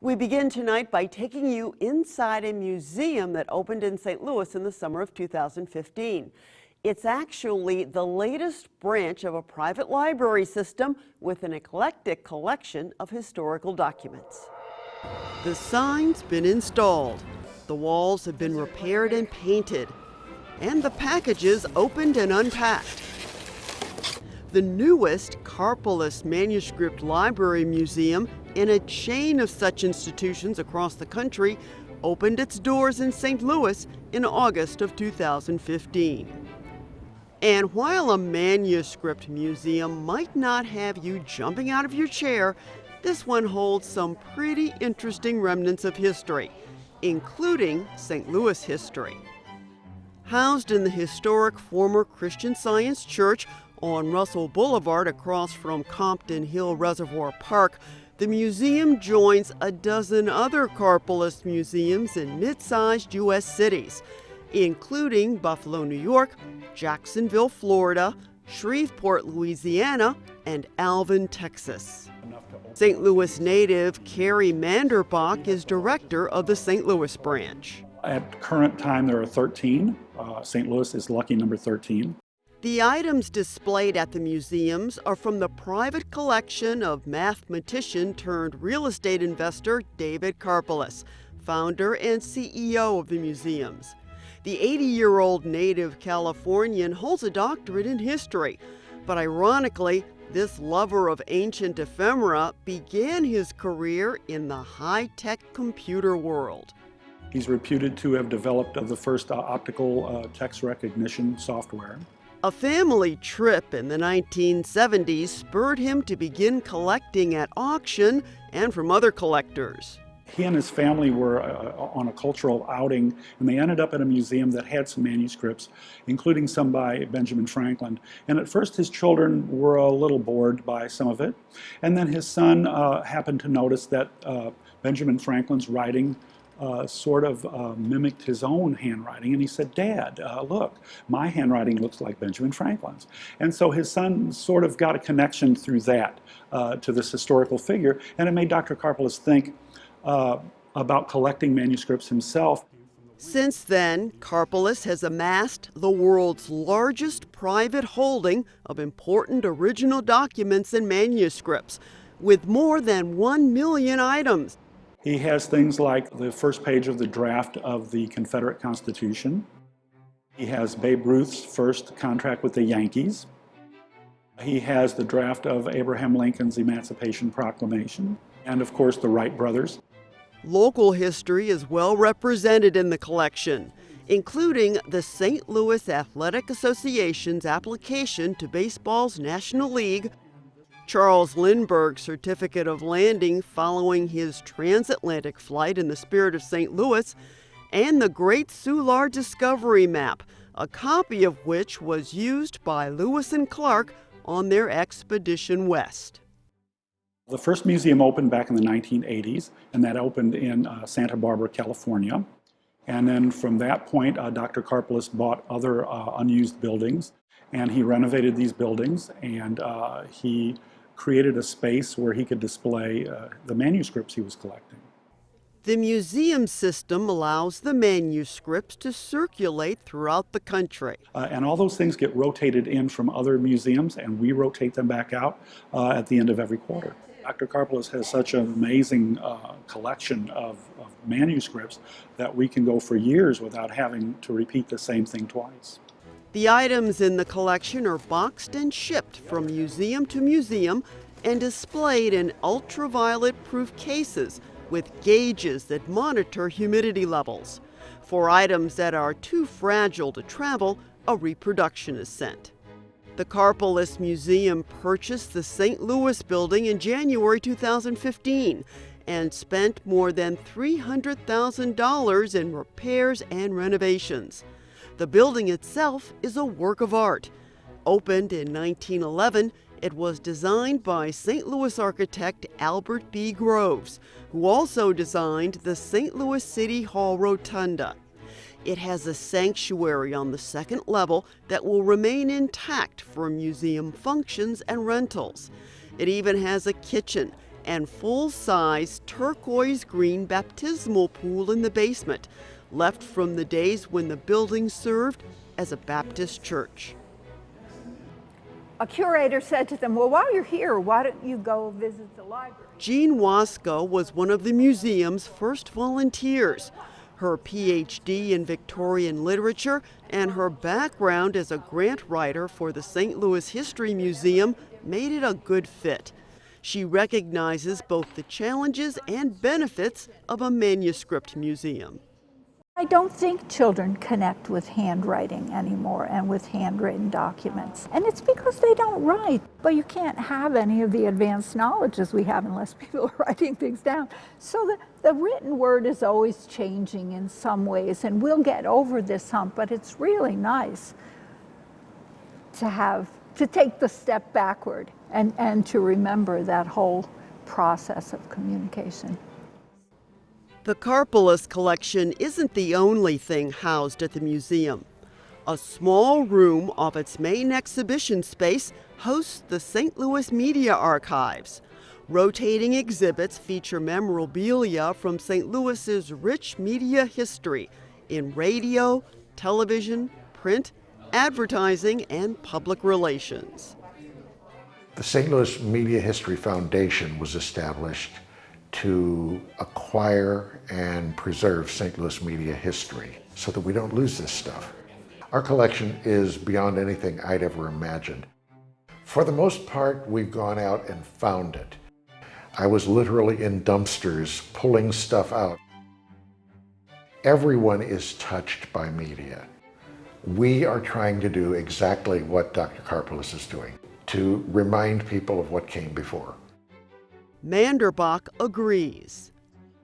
We begin tonight by taking you inside a museum that opened in St. Louis in the summer of 2015. It's actually the latest branch of a private library system with an eclectic collection of historical documents. The sign's been installed, the walls have been repaired and painted, and the packages opened and unpacked. The newest Karpeles Manuscript Library Museum, in a chain of such institutions across the country, opened its doors in St. Louis in August of 2015. And while a manuscript museum might not have you jumping out of your chair, this one holds some pretty interesting remnants of history, including St. Louis history. Housed in the historic former Christian Science Church on Russell Boulevard across from Compton Hill Reservoir Park, the museum joins a dozen other Karpeles museums in mid-sized U.S. cities, including Buffalo, New York, Jacksonville, Florida, Shreveport, Louisiana, and Alvin, Texas. St. Louis native Carrie Manderbach is director of the St. Louis branch. At current time, there are 13. St. Louis is lucky number 13. The items displayed at the museums are from the private collection of mathematician turned real estate investor David Karpeles, founder and CEO of the museums. The 80-year-old native Californian holds a doctorate in history, but ironically, this lover of ancient ephemera began his career in the high-tech computer world. He's reputed to have developed the first optical text recognition software. A family trip in the 1970s spurred him to begin collecting at auction and from other collectors. He and his family were on a cultural outing, and they ended up at a museum that had some manuscripts, including some by Benjamin Franklin. And at first his children were a little bored by some of it, and then his son happened to notice that Benjamin Franklin's writing sort of mimicked his own handwriting, and he said, "Dad, look, my handwriting looks like Benjamin Franklin's." And so his son sort of got a connection through that to this historical figure, and it made Dr. Karpeles think about collecting manuscripts himself. Since then, Karpeles has amassed the world's largest private holding of important original documents and manuscripts, with more than 1 million items. He has things like the first page of the draft of the Confederate Constitution. He has Babe Ruth's first contract with the Yankees. He has the draft of Abraham Lincoln's Emancipation Proclamation, and of course the Wright brothers. Local history is well represented in the collection, including the St. Louis Athletic Association's application to baseball's National League, Charles Lindbergh's certificate of landing following his transatlantic flight in the spirit of St. Louis, and the Great Soulard Discovery Map, a copy of which was used by Lewis and Clark on their expedition west. The first museum opened back in the 1980s, and that opened in Santa Barbara, California. And then from that point, Dr. Karpeles bought other unused buildings, and he renovated these buildings, and he created a space where he could display the manuscripts he was collecting. The museum system allows the manuscripts to circulate throughout the country. And all those things get rotated in from other museums, and we rotate them back out at the end of every quarter. Dr. Karpeles has such an amazing collection of manuscripts that we can go for years without having to repeat the same thing twice. The items in the collection are boxed and shipped from museum to museum and displayed in ultraviolet-proof cases with gauges that monitor humidity levels. For items that are too fragile to travel, a reproduction is sent. The Karpeles Museum purchased the St. Louis building in January 2015 and spent more than $300,000 in repairs and renovations. The building itself is a work of art. Opened in 1911, it was designed by St. Louis architect Albert B. Groves, who also designed the St. Louis City Hall Rotunda. It has a sanctuary on the second level that will remain intact for museum functions and rentals. It even has a kitchen and full-size turquoise green baptismal pool in the basement, left from the days when the building served as a Baptist church. A curator said to them, well, while you're here, why don't you go visit the library? Jean Wasco was one of the museum's first volunteers. Her PhD in Victorian literature and her background as a grant writer for the St. Louis History Museum made it a good fit. She recognizes both the challenges and benefits of a manuscript museum. I don't think children connect with handwriting anymore and with handwritten documents. And it's because they don't write. But you can't have any of the advanced knowledges we have unless people are writing things down. So the written word is always changing in some ways, and we'll get over this hump, but it's really nice to take the step backward and to remember that whole process of communication. The Karpeles collection isn't the only thing housed at the museum. A small room off its main exhibition space hosts the St. Louis Media Archives. Rotating exhibits feature memorabilia from St. Louis's rich media history in radio, television, print, advertising, and public relations. The St. Louis Media History Foundation was established to acquire and preserve St. Louis media history so that we don't lose this stuff. Our collection is beyond anything I'd ever imagined. For the most part, we've gone out and found it. I was literally in dumpsters pulling stuff out. Everyone is touched by media. We are trying to do exactly what Dr. Karpeles is doing, to remind people of what came before. Manderbach agrees.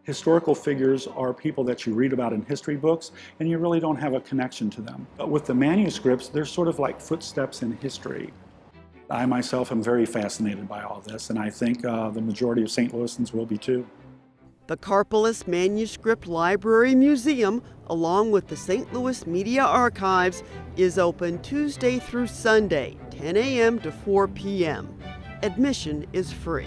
Historical figures are people that you read about in history books, and you really don't have a connection to them. But with the manuscripts, they're sort of like footsteps in history. I myself am very fascinated by all this, and I think the majority of St. Louisans will be too. The Karpeles Manuscript Library Museum, along with the St. Louis Media Archives, is open Tuesday through Sunday, 10 a.m. to 4 p.m. Admission is free.